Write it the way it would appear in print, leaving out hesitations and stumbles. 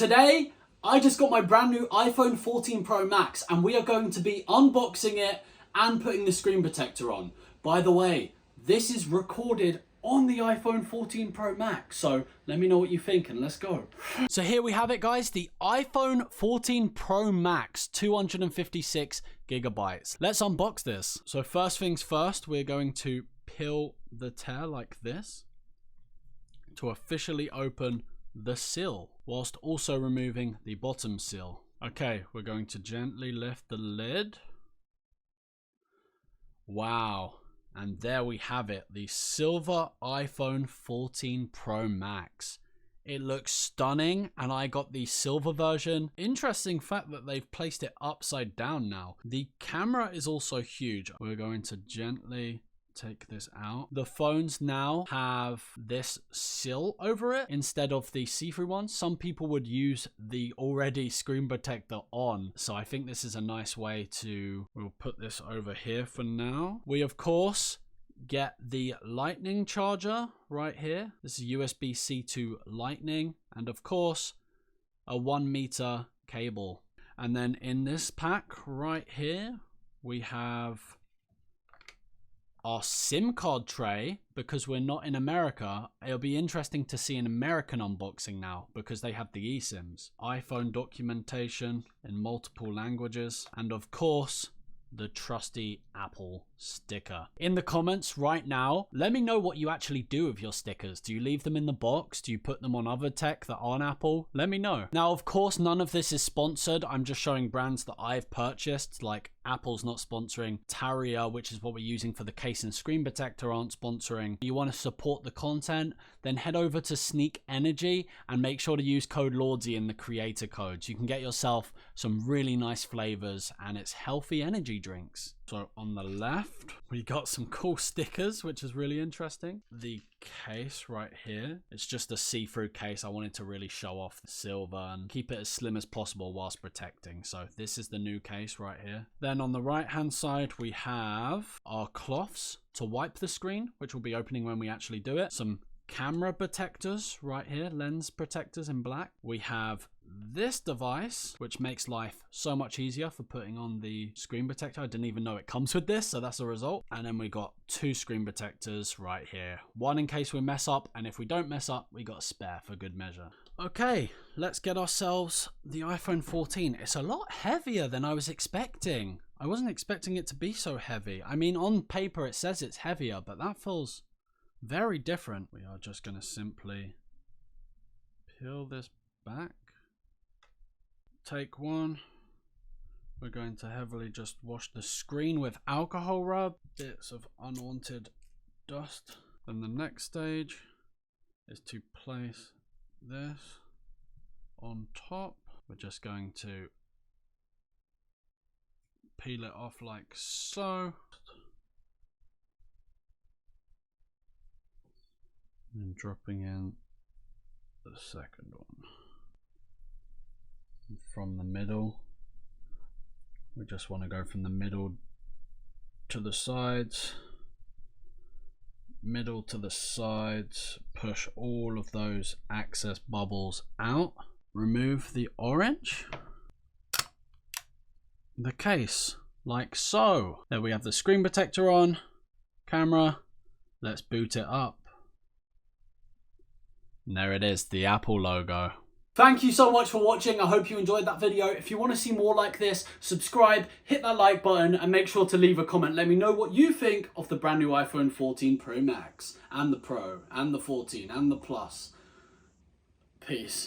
Today, I just got my brand new iPhone 14 Pro Max and we are going to be unboxing it and putting the screen protector on. By the way, this is recorded on the iPhone 14 Pro Max, so let me know what you think and let's go. So here we have it, guys, the iPhone 14 Pro Max, 256 gigabytes. Let's unbox this. So first things first, we're going to peel the tear like this to officially open the seal, whilst also removing the bottom seal. Okay, we're going to gently lift the lid. Wow. And there we have it, the silver iPhone 14 Pro Max. It looks stunning, and I got the silver version. Interesting fact that they've placed it upside down now. The camera is also huge. We're going to gently take this out. The phones now have this sill over it instead of the see-through one. Some people would use the already screen protector on, so I think this is a nice way to... We'll put this over here for now. We of course get the lightning charger right here. This is USB-C to lightning, and of course a 1 meter cable. And then in this pack right here we have our SIM card tray. Because we're not in America, it'll be interesting to see an American unboxing now because they have the eSIMs. iPhone documentation in multiple languages, and of course the trusty Apple sticker. In the comments right now, let me know what you actually do with your stickers. Do you leave them in the box? Do you put them on other tech that aren't Apple? Let me know. Now, of course, none of this is sponsored. I'm just showing brands that I've purchased, like Apple's not sponsoring. Tarrier, which is what we're using for the case and screen protector, aren't sponsoring. You want to support the content, then head over to Sneak Energy and make sure to use code Lordsi in the creator codes. You can get yourself some really nice flavors, and it's healthy energy drinks. So on the left, we got some cool stickers, which is really interesting. The case right here, it's just a see-through case. I wanted to really show off the silver and keep it as slim as possible whilst protecting. So this is the new case right here. Then on the right hand side, we have our cloths to wipe the screen, which will be opening when we actually do it. Some camera protectors right here, lens protectors in black. We have this device, which makes life so much easier for putting on the screen protector. I didn't even know it comes with this, so that's a result. And then we got 2 screen protectors right here. One in case we mess up, and if we don't mess up, we got a spare for good measure. Okay, let's get ourselves the iPhone 14. It's a lot heavier than I was expecting. I wasn't expecting it to be so heavy. I mean, on paper it says it's heavier, but that feels very different. We are just going to simply peel this back. Take one. We're going to heavily just wash the screen with alcohol rub, bits of unwanted dust. Then the next stage is to place this on top. We're just going to peel it off like so. And dropping in the second one. From the middle, we just want to go from the middle to the sides, middle to the sides, push all of those excess bubbles out, remove the orange, the case like so. There we have the screen protector on, camera, let's boot it up. And there it is, the Apple logo. Thank you so much for watching. I hope you enjoyed that video. If you want to see more like this, subscribe, hit that like button, and make sure to leave a comment. Let me know what you think of the brand new iPhone 14 Pro Max, and the Pro, and the 14, and the Plus. Peace.